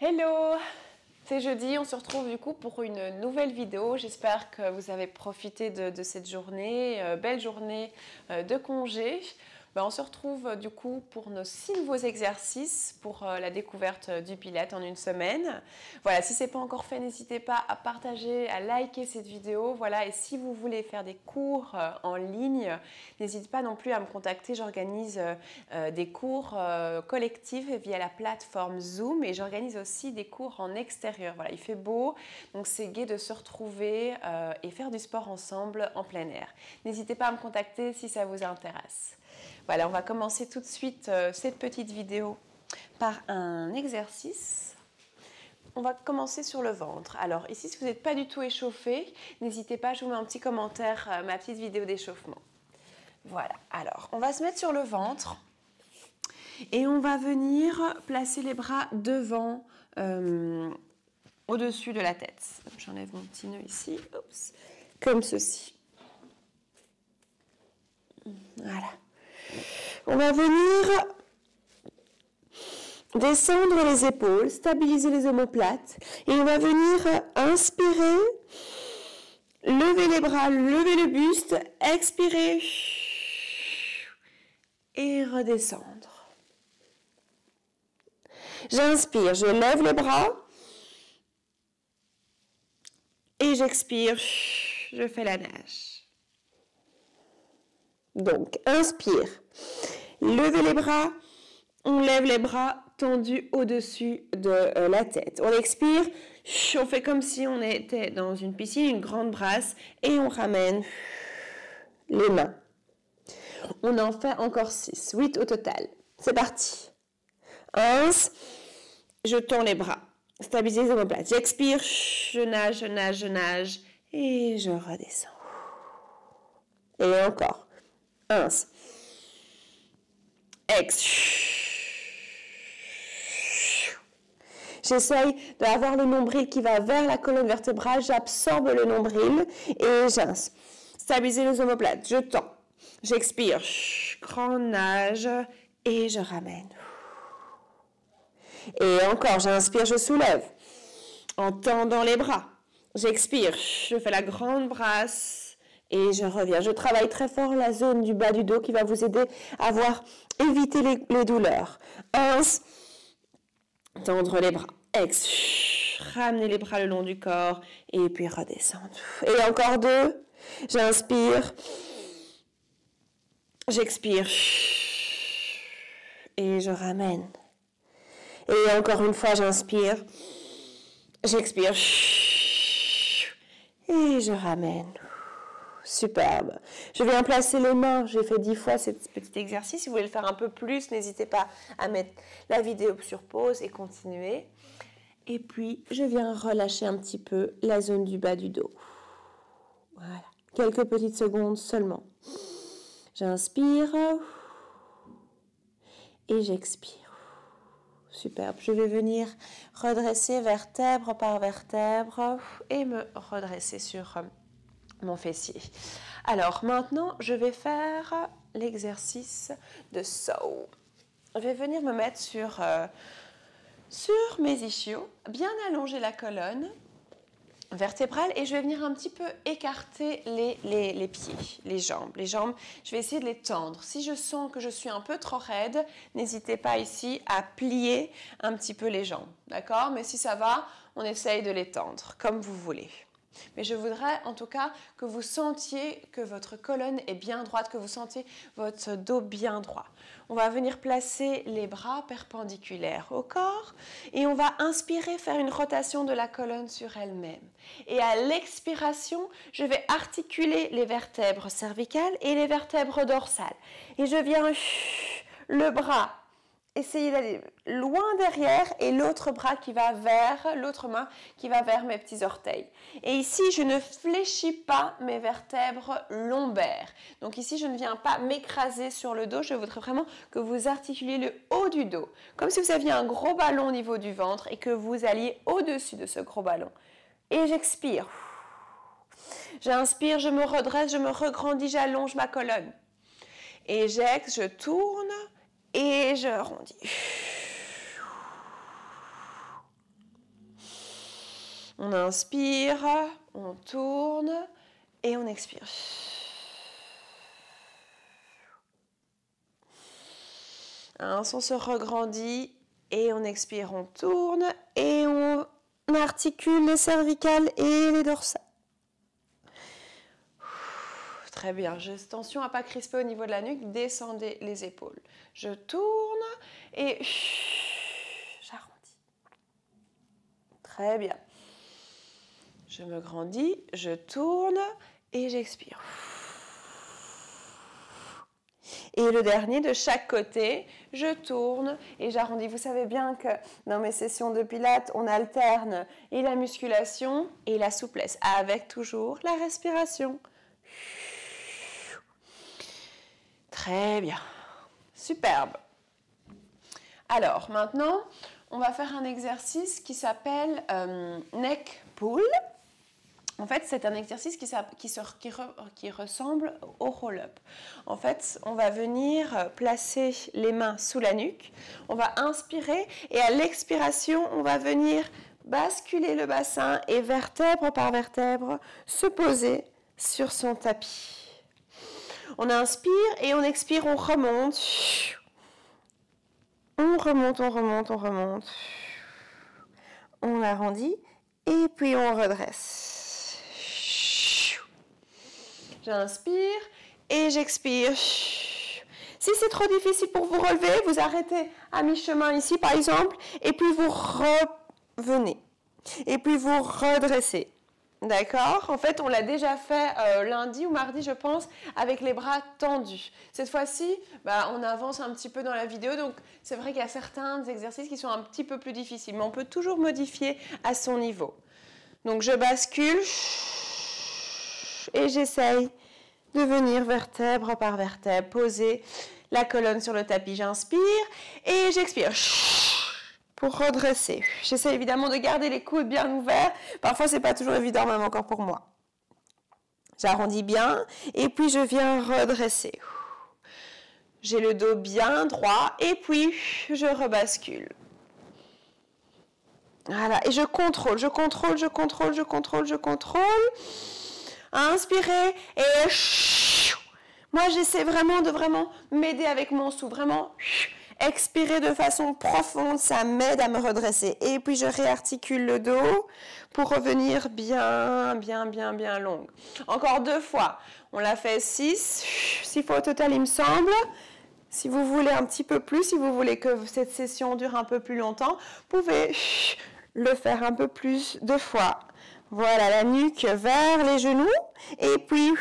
Hello, c'est jeudi, on se retrouve du coup pour une nouvelle vidéo. J'espère que vous avez profité de cette journée, belle journée de congé. On se retrouve du coup pour nos 6 nouveaux exercices pour la découverte du Pilates en une semaine. Voilà, si ce n'est pas encore fait, n'hésitez pas à partager, à liker cette vidéo. Voilà, et si vous voulez faire des cours en ligne, n'hésitez pas non plus à me contacter. J'organise des cours collectifs via la plateforme Zoom et j'organise aussi des cours en extérieur. Voilà, il fait beau, donc c'est gai de se retrouver et faire du sport ensemble en plein air. N'hésitez pas à me contacter si ça vous intéresse. Voilà, on va commencer tout de suite cette petite vidéo par un exercice. On va commencer sur le ventre. Alors ici, si vous n'êtes pas du tout échauffé, n'hésitez pas, je vous mets un petit commentaire, ma petite vidéo d'échauffement. Voilà, alors on va se mettre sur le ventre et on va venir placer les bras devant, au-dessus de la tête. J'enlève mon petit nœud ici, oups, comme ceci. Voilà. On va venir descendre les épaules, stabiliser les omoplates et on va venir inspirer, lever les bras, lever le buste, expirer et redescendre. J'inspire, je lève les bras et j'expire, je fais la nage. Donc, inspire, levez les bras, on lève les bras tendus au-dessus de la tête. On expire, on fait comme si on était dans une piscine, une grande brasse, et on ramène les mains. On en fait encore 6, 8 au total. C'est parti. 1, je tends les bras, stabilisez les omoplates. J'expire, je nage, je nage, je nage, et je redescends. Et encore. 1. Ex. J'essaye d'avoir le nombril qui va vers la colonne vertébrale. J'absorbe le nombril et j'inspire. Stabiliser les omoplates. Je tends. J'expire. Grand nage et je ramène. Et encore, j'inspire, je soulève. En tendant les bras. J'expire. Je fais la grande brasse. Et je reviens. Je travaille très fort la zone du bas du dos qui va vous aider à éviter les douleurs. 1, tendre les bras. Ex, ramener les bras le long du corps et puis redescendre. Et encore 2. J'inspire. J'expire. Et je ramène. Et encore une fois, j'inspire. J'expire. Et je ramène. Superbe. Je viens placer les mains. J'ai fait 10 fois ce petit exercice. Si vous voulez le faire un peu plus, n'hésitez pas à mettre la vidéo sur pause et continuer. Et puis, je viens relâcher un petit peu la zone du bas du dos. Voilà. Quelques petites secondes seulement. J'inspire. Et j'expire. Superbe. Je vais venir redresser vertèbre par vertèbre et me redresser sur mon fessier. Alors maintenant, je vais faire l'exercice de saut. Je vais venir me mettre sur mes ischios, bien allonger la colonne vertébrale et je vais venir un petit peu écarter les pieds, les jambes. Les jambes, je vais essayer de les tendre. Si je sens que je suis un peu trop raide, n'hésitez pas ici à plier un petit peu les jambes, d'accord? Mais si ça va, on essaye de les tendre, comme vous voulez. Mais je voudrais en tout cas que vous sentiez que votre colonne est bien droite, que vous sentiez votre dos bien droit. On va venir placer les bras perpendiculaires au corps et on va inspirer, faire une rotation de la colonne sur elle-même. Et à l'expiration, je vais articuler les vertèbres cervicales et les vertèbres dorsales. Et je viens le bras. Essayez d'aller loin derrière et l'autre main qui va vers mes petits orteils. Et ici, je ne fléchis pas mes vertèbres lombaires. Donc ici, je ne viens pas m'écraser sur le dos. Je voudrais vraiment que vous articuliez le haut du dos. Comme si vous aviez un gros ballon au niveau du ventre et que vous alliez au-dessus de ce gros ballon. Et j'expire. J'inspire, je me redresse, je me regrandis, j'allonge ma colonne. Et je tourne. Et je arrondis. On inspire, on tourne et on expire. On se regrandit et on expire, on tourne et on articule les cervicales et les dorsales. Très bien, attention à ne pas crisper au niveau de la nuque, descendez les épaules. Je tourne et j'arrondis. Très bien. Je me grandis, je tourne et j'expire. Et le dernier, de chaque côté, je tourne et j'arrondis. Vous savez bien que dans mes sessions de pilates, on alterne et la musculation et la souplesse, avec toujours la respiration. Très bien. Superbe. Alors, maintenant, on va faire un exercice qui s'appelle neck pull. En fait, c'est un exercice qui ressemble au roll-up. En fait, on va venir placer les mains sous la nuque. On va inspirer et à l'expiration, on va venir basculer le bassin et vertèbre par vertèbre se poser sur son tapis. On inspire et on expire, on remonte. On remonte, on remonte, on remonte. On arrondit et puis on redresse. J'inspire et j'expire. Si c'est trop difficile pour vous relever, vous arrêtez à mi-chemin ici par exemple, et puis vous revenez. Et puis vous redressez. D'accord? En fait, on l'a déjà fait lundi ou mardi, je pense, avec les bras tendus. Cette fois-ci, on avance un petit peu dans la vidéo, donc c'est vrai qu'il y a certains exercices qui sont un petit peu plus difficiles, mais on peut toujours modifier à son niveau. Donc je bascule et j'essaye de venir vertèbre par vertèbre, poser la colonne sur le tapis. J'inspire et j'expire pour redresser. J'essaie évidemment de garder les coudes bien ouverts. Parfois, ce n'est pas toujours évident, même encore pour moi. J'arrondis bien et puis je viens redresser. J'ai le dos bien droit et puis je rebascule. Voilà, et je contrôle. Inspirez et moi j'essaie vraiment de m'aider avec mon souffle, vraiment expirer de façon profonde, ça m'aide à me redresser. Et puis je réarticule le dos pour revenir bien longue. Encore 2 fois, on l'a fait 6 fois au total il me semble. Si vous voulez un petit peu plus, si vous voulez que cette session dure un peu plus longtemps, vous pouvez le faire un peu plus de fois. Voilà, la nuque vers les genoux. Et puis,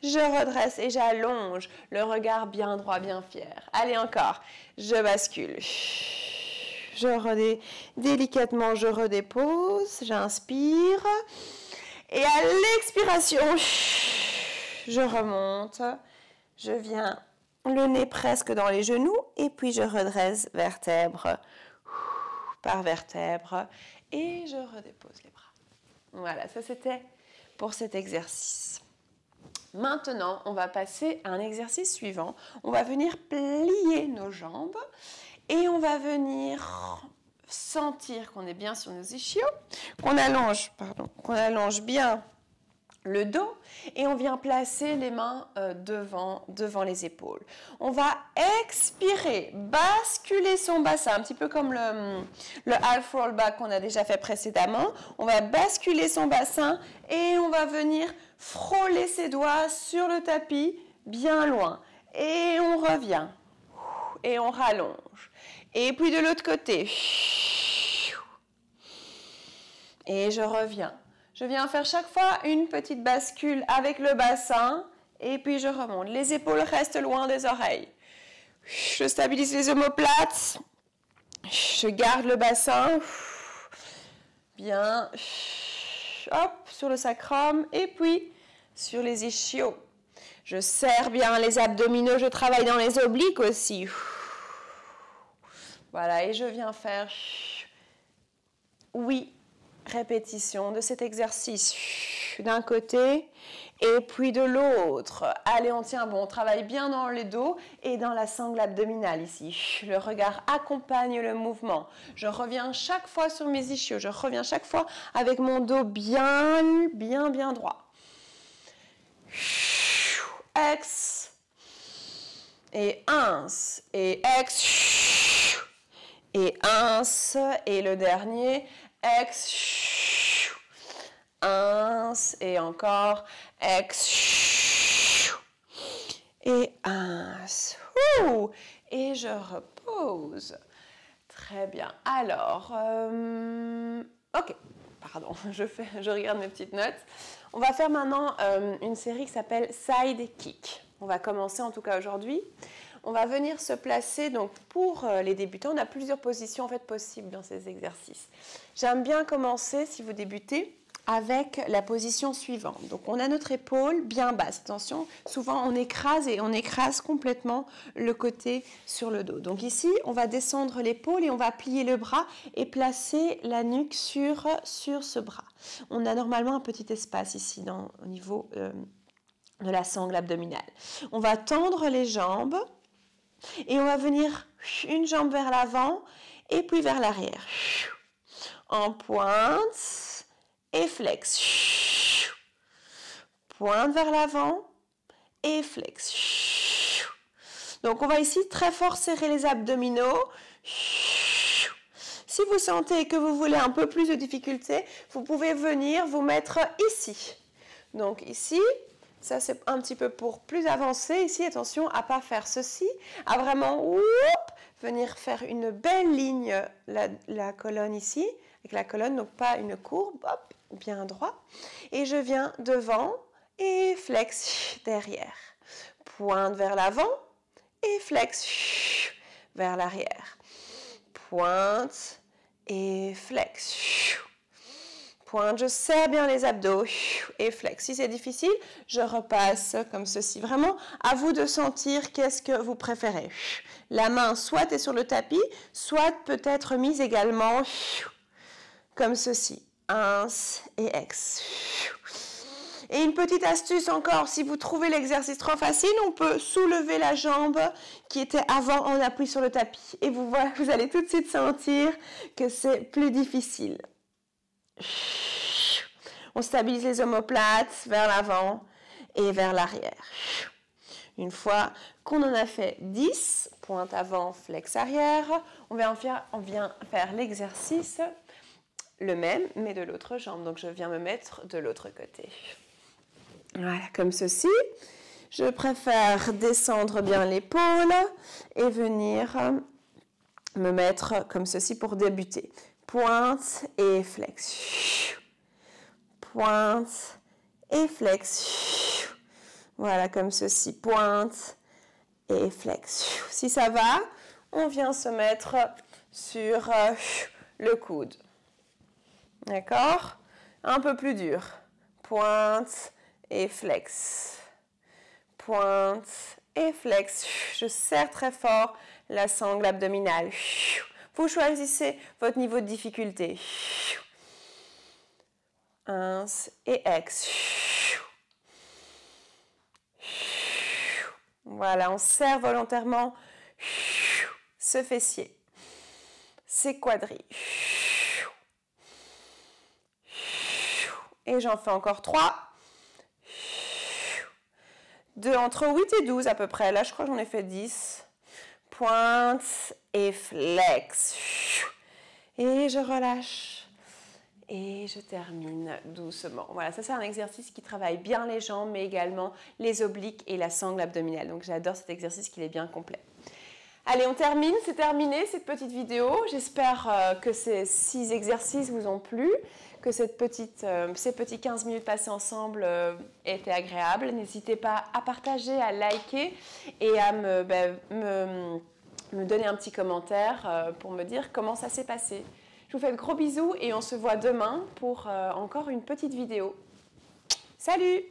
je redresse et j'allonge le regard bien droit, bien fier. Allez, encore. Je bascule. Délicatement, je redépose. J'inspire. Et à l'expiration, je remonte. Je viens le nez presque dans les genoux. Et puis, je redresse vertèbre par vertèbre. Et je redépose les bras. Voilà, ça c'était pour cet exercice. Maintenant, on va passer à un exercice suivant. On va venir plier nos jambes et on va venir sentir qu'on est bien sur nos ischios, qu'on allonge bien le dos et on vient placer les mains devant les épaules. On va expirer, basculer son bassin, un petit peu comme le half roll back qu'on a déjà fait précédemment. On va basculer son bassin et on va venir frôler ses doigts sur le tapis bien loin. Et on revient et on rallonge. Et puis de l'autre côté. Et je reviens. Je viens faire chaque fois une petite bascule avec le bassin et puis je remonte. Les épaules restent loin des oreilles. Je stabilise les omoplates. Je garde le bassin. Bien. Hop, sur le sacrum et puis sur les ischios. Je serre bien les abdominaux. Je travaille dans les obliques aussi. Voilà, et je viens faire 8 répétitions de cet exercice d'un côté Et puis de l'autre. Allez, on tient bon. On travaille bien dans le dos et dans la sangle abdominale ici. Le regard accompagne le mouvement. Je reviens chaque fois sur mes ischios. Je reviens chaque fois avec mon dos bien droit. Ex. Et ins. Et ex. Et ins. Et le dernier. Ex. Ins. Et encore. Ex. Et ins. Et je repose. Très bien. Alors, ok. Pardon, je regarde mes petites notes. On va faire maintenant une série qui s'appelle Side Kick. On va commencer en tout cas aujourd'hui. On va venir se placer, donc pour les débutants, on a plusieurs positions en fait possibles dans ces exercices. J'aime bien commencer, si vous débutez, avec la position suivante. Donc on a notre épaule bien basse. Attention, souvent on écrase complètement le côté sur le dos. Donc ici, on va descendre l'épaule et on va plier le bras et placer la nuque sur ce bras. On a normalement un petit espace ici au niveau de la sangle abdominale. On va tendre les jambes et on va venir une jambe vers l'avant et puis vers l'arrière. En pointe et flex. Pointe vers l'avant et flex. Donc on va ici très fort serrer les abdominaux. Si vous sentez que vous voulez un peu plus de difficulté, vous pouvez venir vous mettre ici. Donc ici, ça c'est un petit peu pour plus avancer. Ici, attention à ne pas faire ceci, à vraiment venir faire une belle ligne, la colonne ici, avec la colonne, donc pas une courbe, hop, bien droit. Et je viens devant et flex derrière. Pointe vers l'avant et flex vers l'arrière. Pointe et flex. Pointe, je serre bien les abdos et flex. Si c'est difficile, je repasse comme ceci. Vraiment, à vous de sentir qu'est-ce que vous préférez. La main soit est sur le tapis, soit peut être mise également comme ceci. Ins et ex. Et une petite astuce encore, si vous trouvez l'exercice trop facile, on peut soulever la jambe qui était avant en appui sur le tapis. Et vous allez tout de suite sentir que c'est plus difficile. On stabilise les omoplates vers l'avant et vers l'arrière. Une fois qu'on en a fait 10, pointe avant, flex arrière, on vient faire l'exercice le même, mais de l'autre jambe. Donc je viens me mettre de l'autre côté. Voilà, comme ceci. Je préfère descendre bien l'épaule et venir me mettre comme ceci pour débuter. Pointe et flex. Pointe et flex. Voilà, comme ceci. Pointe et flex. Si ça va, on vient se mettre sur le coude. D'accord? Un peu plus dur. Pointe et flex. Pointe et flex. Je serre très fort la sangle abdominale. Vous choisissez votre niveau de difficulté. Ins et ex. Voilà, on serre volontairement ce fessier, ces quadris. Et j'en fais encore 3. 2 entre 8 et 12 à peu près. Là, je crois que j'en ai fait 10. Pointe et flex. Et je relâche. Et je termine doucement. Voilà, ça c'est un exercice qui travaille bien les jambes, mais également les obliques et la sangle abdominale. Donc j'adore cet exercice qu'il est bien complet. Allez, on termine. C'est terminé cette petite vidéo. J'espère que ces 6 exercices vous ont plu, que ces petits 15 minutes passées ensemble étaient agréables. N'hésitez pas à partager, à liker et à me donner un petit commentaire pour me dire comment ça s'est passé. Je vous fais de gros bisous et on se voit demain pour encore une petite vidéo. Salut!